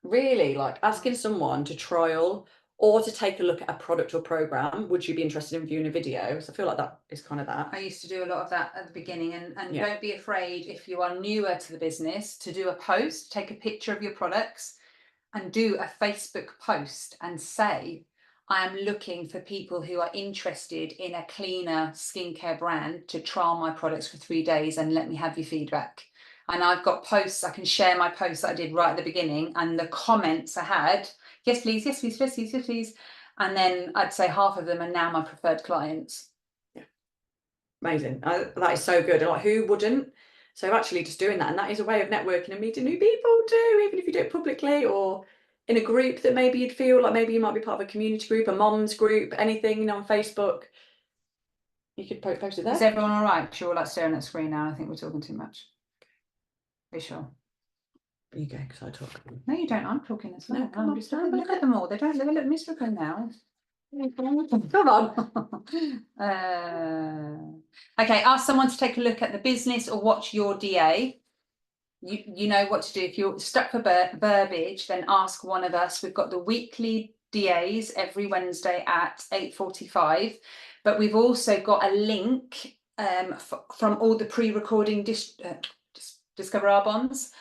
Really, like asking someone to trial or to take a look at a product or program. Would you be interested in viewing a video? So I feel like that is kind of that. I used to do a lot of that at the beginning, and Yeah. don't be afraid if you are newer to the business to do a post, take a picture of your products and do a Facebook post and say, I am looking for people who are interested in a cleaner skincare brand to trial my products for 3 days and let me have your feedback. And I've got posts, I can share my posts that I did right at the beginning, and the comments I had, yes, please, yes, please, yes, please, yes, please. And then I'd say half of them are now my preferred clients. Yeah. Amazing. That is so good. And like, who wouldn't? So actually just doing that, and that is a way of networking and meeting new people too, even if you do it publicly or in a group that maybe you'd feel like maybe you might be part of a community group, a mom's group, anything, you know, on Facebook. You could post it there. Is everyone all right? You're all like staring at the screen now. I think we're talking too much. Are you sure? You go, because I talk. No, you don't. I'm talking as well. No, come on, Just look at them all. They don't look miserable now. Come on. Okay, ask someone to take a look at the business or watch your DA. You know what to do. If you're stuck for verbiage, then ask one of us. We've got the weekly DAs every Wednesday at 8:45, but we've also got a link from all the pre-recording Discover Our Bonds.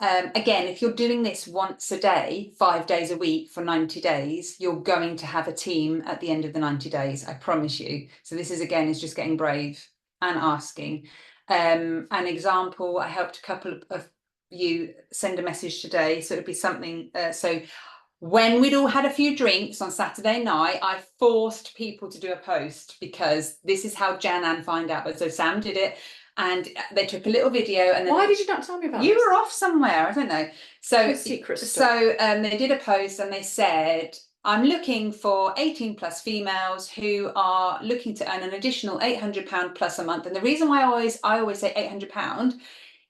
Again, if you're doing this once a day, 5 days a week for 90 days, you're going to have a team at the end of the 90 days, I promise you. So this is, again, is just getting brave and asking. An example, I helped a couple of you send a message today. So it'd be something, so when we'd all had a few drinks on Saturday night, I forced people to do a post because this is how Jan-Ann find out. But so Sam did it. And they took a little video, and then why did you not tell me about you this? were off somewhere, I don't know. So secret stuff. So they did a post and they said, I'm looking for 18+ females who are looking to earn an additional £800 plus a month. And the reason why I always say £800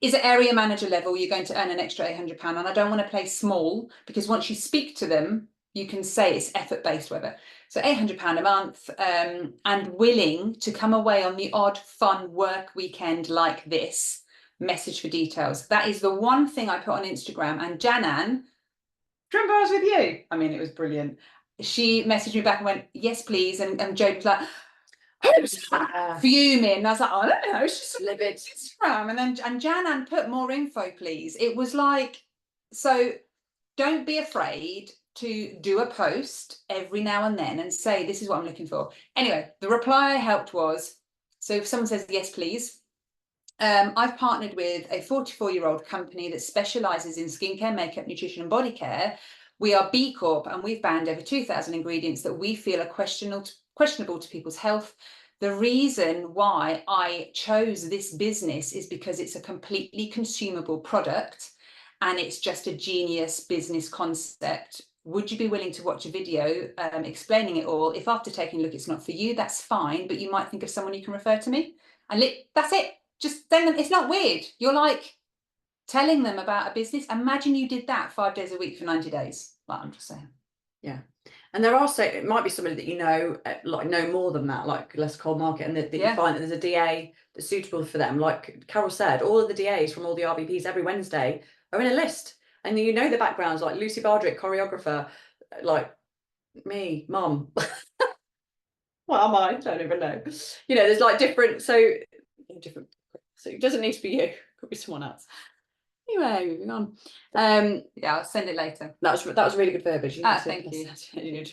is at area manager level, you're going to earn an extra £800. And I don't want to play small, because once you speak to them, you can say it's effort based, whatever. So £800 a month, and willing to come away on the odd fun work weekend like this. Message for details. That is the one thing I put on Instagram. And Jan-Ann, remember I was with you? I mean, it was brilliant. She messaged me back and went, yes, please. And Jode was like, fuming. And I was like, I don't know, it's just livid Instagram. And then Jan-Ann put more info, please. It was like, so don't be afraid to do a post every now and then and say, this is what I'm looking for. Anyway, the reply I helped was, so if someone says, yes, please, I've partnered with a 44-year-old company that specializes in skincare, makeup, nutrition, and body care. We are B Corp, and we've banned over 2,000 ingredients that we feel are questionable to people's health. The reason why I chose this business is because it's a completely consumable product, and it's just a genius business concept. Would you be willing to watch a video explaining it all? If after taking a look it's not for you, that's fine, but you might think of someone you can refer to me. And that's it. Just then, it's not weird. You're like telling them about a business. Imagine you did that 5 days a week for 90 days. Like, I'm just saying. Yeah. And there are, it might be somebody that you know, like know more than that, like less cold market, and that you find that there's a DA that's suitable for them. Like Carol said, all of the DAs from all the RVPs every Wednesday are in a list. And you know the backgrounds, like Lucy Bardrick, choreographer, like me, mum. What am I? I don't even know. You know, there's like different, so it doesn't need to be you, it could be someone else. Anyway, moving on. Yeah, I'll send it later. That was really good verbiage. Thank you.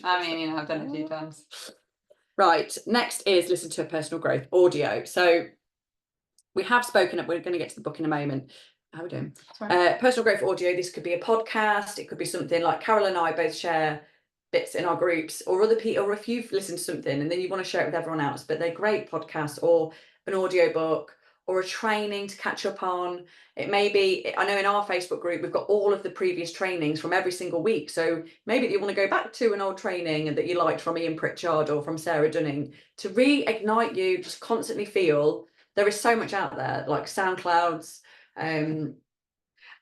I mean, you know, I've done it a few times. Right, next is listen to a personal growth audio. So we have spoken up, we're going to get to the book in a moment. How are we doing? Personal growth audio, this could be a podcast, it could be something like Carol and I both share bits in our groups, or other people, or if you've listened to something and then you want to share it with everyone else, but they're great podcasts or an audio book or a training to catch up on. It may be, I know in our Facebook group, we've got all of the previous trainings from every single week. So maybe you want to go back to an old training that you liked from Ian Pritchard or from Sarah Dunning to reignite you, just constantly feel there is so much out there, like SoundClouds. And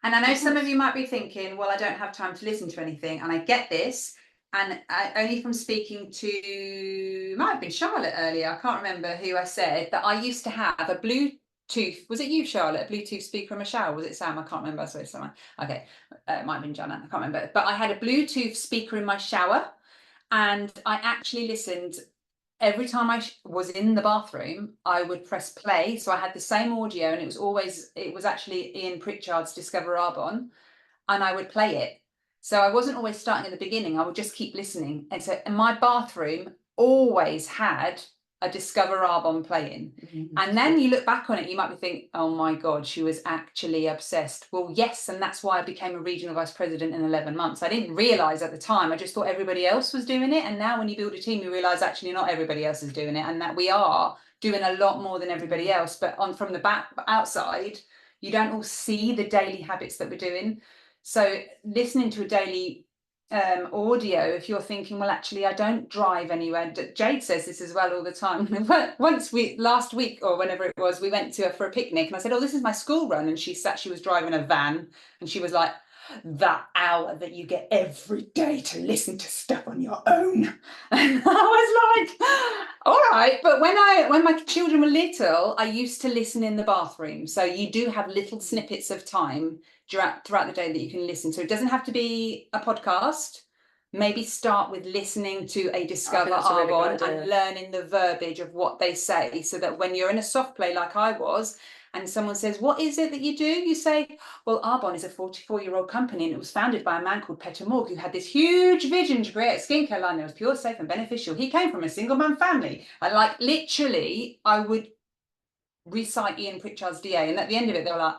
I know some of you might be thinking, well, I don't have time to listen to anything. And I get this. And only from speaking to, might have been Charlotte earlier, I can't remember who I said, that I used to have a Bluetooth, was it you, Charlotte, a Bluetooth speaker in my shower? Was it Sam? I can't remember. I saw it somewhere. Okay, it might have been Jana, I can't remember. But I had a Bluetooth speaker in my shower, and I actually listened every time I was in the bathroom. I would press play. So I had the same audio, and it was actually Ian Pritchard's Discover Arbonne, and I would play it. So I wasn't always starting at the beginning. I would just keep listening. And so my bathroom always had a Discover Arbonne playing. And then you look back on it, you might be thinking, oh my God, she was actually obsessed. Well, yes, and that's why I became a regional vice president in 11 months. I didn't realise at the time, I just thought everybody else was doing it. And now when you build a team, you realise actually not everybody else is doing it, and that we are doing a lot more than everybody else. But from the outside, you don't all see the daily habits that we're doing. So listening to a daily audio, if you're thinking, well, actually, I don't drive anywhere. Jade says this as well all the time. Last week or whenever it was, we went to her for a picnic, and I said, oh, this is my school run. And she was driving a van, and she was like, that hour that you get every day to listen to stuff on your own. And I was like, all right. But when my children were little, I used to listen in the bathroom. So you do have little snippets of time throughout the day that you can listen. So it doesn't have to be a podcast. Maybe start with listening to a Discover Arbonne and learning the verbiage of what they say, so that when you're in a soft play like I was, and someone says, what is it that you do? You say, well, Arbonne is a 44-year-old company, and it was founded by a man called Peter Morg, who had this huge vision to create a skincare line that was pure, safe and beneficial. He came from a single man family. And like literally, I would recite Ian Pritchard's DA, and at the end of it, they were like,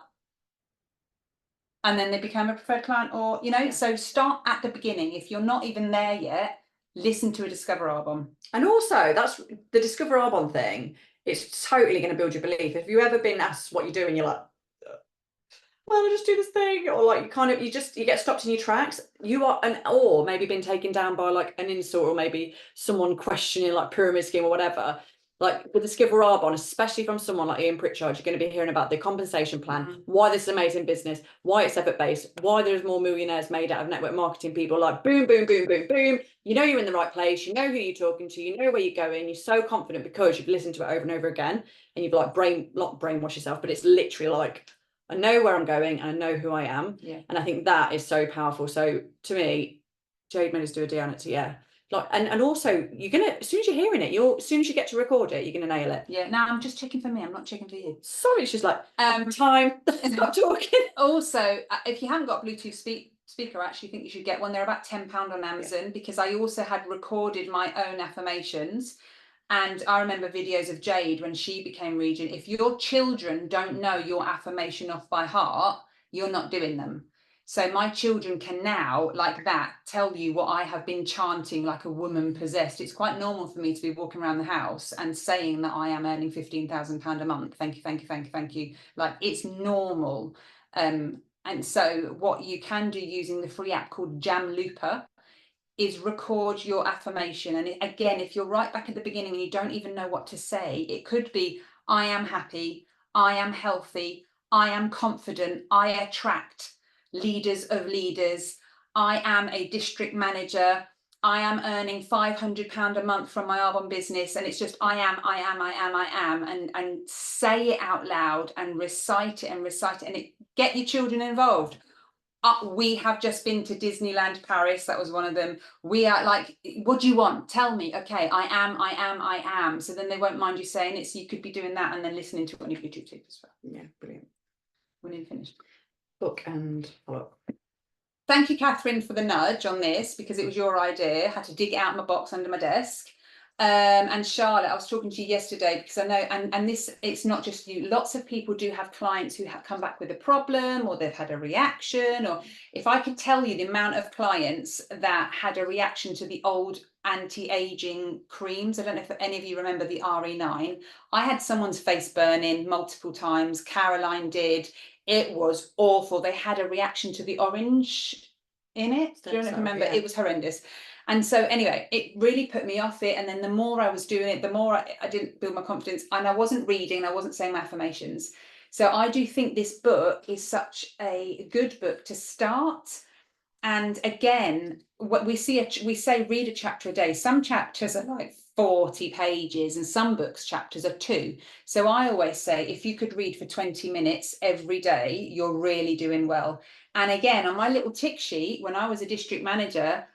and then they became a preferred client, or, you know, so start at the beginning. If you're not even there yet, listen to a Discover Arbonne. And also, that's the Discover Arbonne thing. It's totally going to build your belief. If you've ever been asked what you do and you're like, well, I just do this thing, or like you get stopped in your tracks, or maybe been taken down by like an insult, or maybe someone questioning like pyramid scheme or whatever. Like with the Discover Arbonne, especially from someone like Ian Pritchard, you're going to be hearing about the compensation plan, why this is amazing business, why it's effort-based, why there's more millionaires made out of network marketing people, like boom, boom, boom, boom, boom. You know you're in the right place, you know who you're talking to, you know where you're going, you're so confident because you've listened to it over and over again, and you've like not brainwash yourself, but it's literally like, I know where I'm going and I know who I am. Yeah. And I think that is so powerful. So to me, Jade made us do a day on it. Yeah. Like, and also you're gonna, as soon as you're hearing it, as soon as you get to record it, you're gonna nail it. Yeah. Now I'm just checking for me. I'm not checking for you. Sorry, it's just like time. Stop talking. Also, if you haven't got a Bluetooth speaker, I actually think you should get one. They're about £10 on Amazon, because I also had recorded my own affirmations. And I remember videos of Jade when she became regent. If your children don't know your affirmation off by heart, you're not doing them. So my children can now, like that, tell you what I have been chanting like a woman possessed. It's quite normal for me to be walking around the house and saying that I am earning £15,000 a month. Thank you, thank you, thank you, thank you. Like, it's normal. And so what you can do using the free app called Jam Looper is record your affirmation. And again, if you're right back at the beginning and you don't even know what to say, it could be, I am happy, I am healthy, I am confident, I attract leaders of leaders, I am a district manager, I am earning £500 a month from my Arbonne business. And it's just, I am, and say it out loud and recite it and get your children involved. We have just been to Disneyland Paris. That was one of them. We are like, what do you want? Tell me. Okay, I am. So then they won't mind you saying it. So you could be doing that and then listening to it on your YouTube tape as well. Yeah, brilliant. We're nearly finished. Book and follow up. Thank you, Catherine, for the nudge on this, because it was your idea. I had to dig it out of my box under my desk. And Charlotte, I was talking to you yesterday because I know, and this, it's not just you, lots of people do have clients who have come back with a problem, or they've had a reaction, or if I could tell you the amount of clients that had a reaction to the old anti-aging creams. I don't know if any of you remember the RE9. I had someone's face burning multiple times. Caroline did. It was awful. They had a reaction to the orange in it. Do you remember? Yeah. It was horrendous. And so anyway, it really put me off it. And then the more I was doing it, the more I didn't build my confidence, and I wasn't reading, I wasn't saying my affirmations. So I do think this book is such a good book to start. And again, what we say read a chapter a day. Some chapters are like 40 pages and some books chapters are 2. So I always say, if you could read for 20 minutes every day, you're really doing well. And again, on my little tick sheet, when I was a district manager,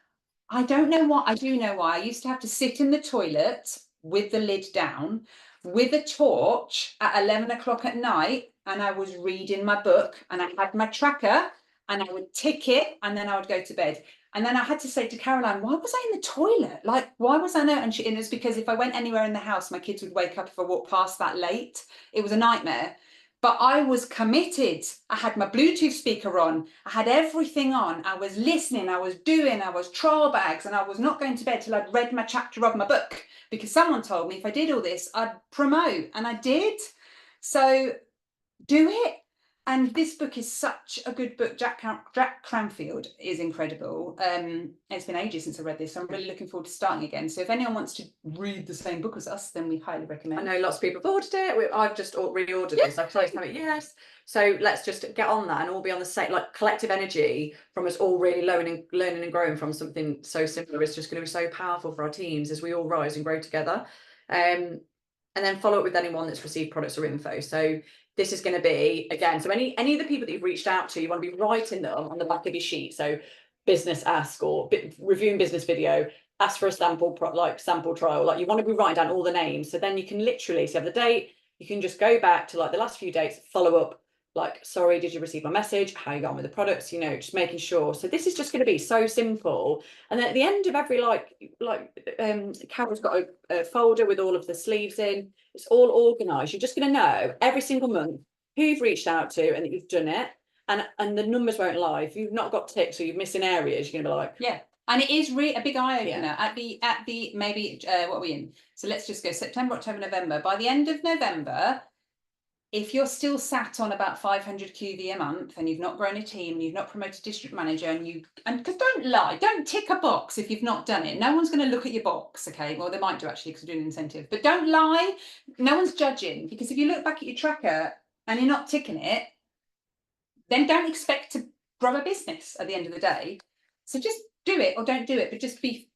I don't know what, I do know why. I used to have to sit in the toilet with the lid down, with a torch at 11 o'clock at night, and I was reading my book, and I had my tracker, and I would tick it, and then I would go to bed. And then I had to say to Caroline, why was I in the toilet? Like, why was I there? And it was because if I went anywhere in the house, my kids would wake up if I walked past that late. It was a nightmare. But I was committed. I had my Bluetooth speaker on. I had everything on. I was listening. I was doing. I was trial bags, and I was not going to bed till I'd read my chapter of my book, because someone told me if I did all this, I'd promote, and I did. So do it. And this book is such a good book. Jack Cranfield is incredible. It's been ages since I read this, so I'm really looking forward to starting again. So if anyone wants to read the same book as us, then we highly recommend. I know lots of people have ordered it. I've just reordered this. I tried to have it, yes. So let's just get on that and all be on the same, like, collective energy from us all really learning and growing from something so similar is just going to be so powerful for our teams as we all rise and grow together. And then follow up with anyone that's received products or info. So this is going to be, again, so any of the people that you've reached out to, you want to be writing them on the back of your sheet. So business ask, or reviewing business video, ask for a sample trial. Like, you want to be writing down all the names. So then you can literally, so you have the date, you can just go back to like the last few dates, follow up, like, sorry, did you receive my message? How you got on with the products? You know, just making sure. So this is just going to be so simple. And then at the end of every, Carol's got a folder with all of the sleeves in. It's all organised. You're just going to know every single month who you've reached out to and that you've done it. And the numbers won't lie. If you've not got ticks or you're missing areas, you're going to be like, yeah. And it is really a big eye opener. At the maybe what are we in? So let's just go September, October, November. By the end of November, if you're still sat on about 500 QV a month and you've not grown a team and you've not promoted district manager, and because don't lie, don't tick a box if you've not done it. No one's going to look at your box, okay? Well, they might do actually because we're doing an incentive, but don't lie. No one's judging, because if you look back at your tracker and you're not ticking it, then don't expect to grow a business at the end of the day. So just do it or don't do it, but just be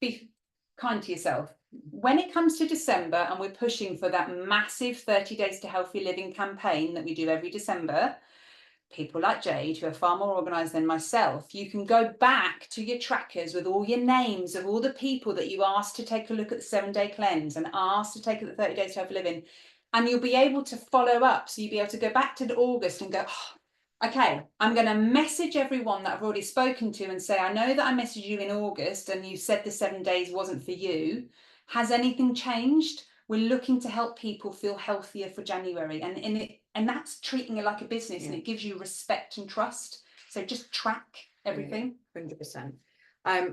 kind to yourself. When it comes to December and we're pushing for that massive 30 Days to Healthy Living campaign that we do every December, people like Jade, who are far more organised than myself, you can go back to your trackers with all your names of all the people that you asked to take a look at the 7-day cleanse and asked to take a look at the 30 Days to Healthy Living, and you'll be able to follow up. So you'll be able to go back to August and go, oh, okay, I'm going to message everyone that I've already spoken to and say, I know that I messaged you in August and you said the 7 days wasn't for you. Has anything changed? We're looking to help people feel healthier for January, and that's treating it like a business, and it gives you respect and trust. So just track everything. 100%. I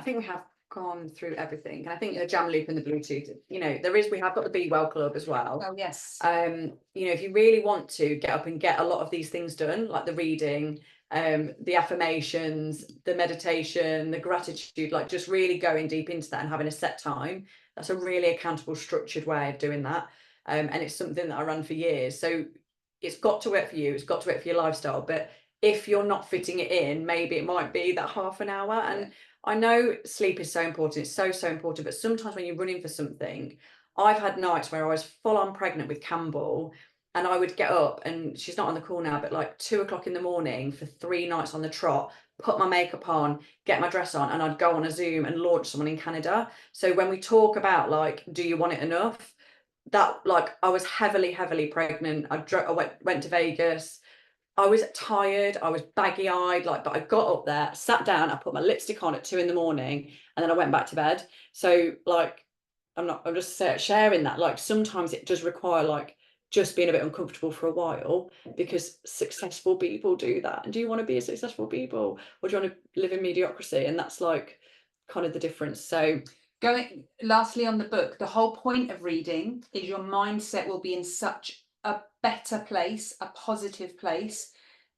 think we have gone through everything, and I think the jam loop and the Bluetooth, you know, we have got the Be Well Club as well. Oh yes. You know, if you really want to get up and get a lot of these things done, like the reading, the affirmations, the meditation, the gratitude, like just really going deep into that and having a set time, that's a really accountable, structured way of doing that. And it's something that I run for years. So it's got to work for you, it's got to work for your lifestyle. But if you're not fitting it in, maybe it might be that half an hour. And I know sleep is so important, it's so important, but sometimes when you're running for something, I've had nights where I was full on pregnant with Campbell, and I would get up, and she's not on the call now, but like 2 o'clock in the morning for 3 nights on the trot, put my makeup on, get my dress on, and I'd go on a Zoom and launch someone in Canada. So when we talk about like, do you want it enough? That, like, I was heavily pregnant. I went to Vegas. I was tired, I was baggy-eyed, like, but I got up there, sat down, I put my lipstick on at 2 in the morning, and then I went back to bed. So like, I'm just sharing that, like sometimes it does require like just being a bit uncomfortable for a while, because successful people do that. And do you want to be a successful people, or do you want to live in mediocrity? And that's like kind of the difference. So going lastly on the book, the whole point of reading is your mindset will be in such a better place, a positive place,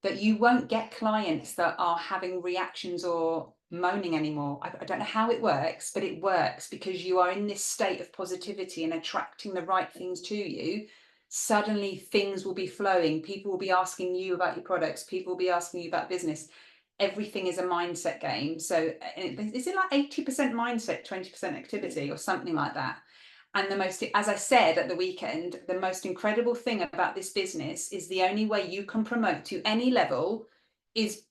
that you won't get clients that are having reactions or moaning anymore. I don't know how it works, but it works because you are in this state of positivity and attracting the right things to you. Suddenly things will be flowing. People will be asking you about your products. People will be asking you about business. Everything is a mindset game. So is it like 80% mindset, 20% activity or something like that? And the most, as I said at the weekend, the most incredible thing about this business is the only way you can promote to any level is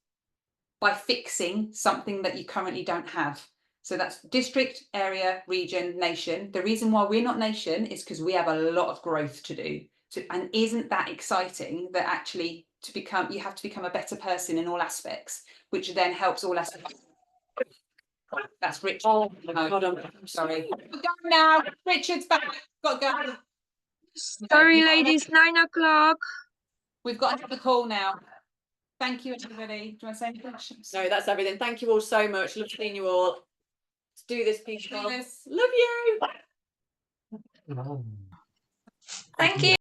by fixing something that you currently don't have. So that's district, area, region, nation. The reason why we're not nation is because we have a lot of growth to do. And isn't that exciting that actually you have to become a better person in all aspects, which then helps all aspects. That's Richard. oh my God, I'm sorry. We're going now. Richard's back. Got to go. Sorry, ladies, 9 o'clock. We've got another call now. Thank you, everybody. Do you want to say any questions? No, that's everything. Thank you all so much. Love seeing you all. Let's do this, people. Do this. Love you. Thank you.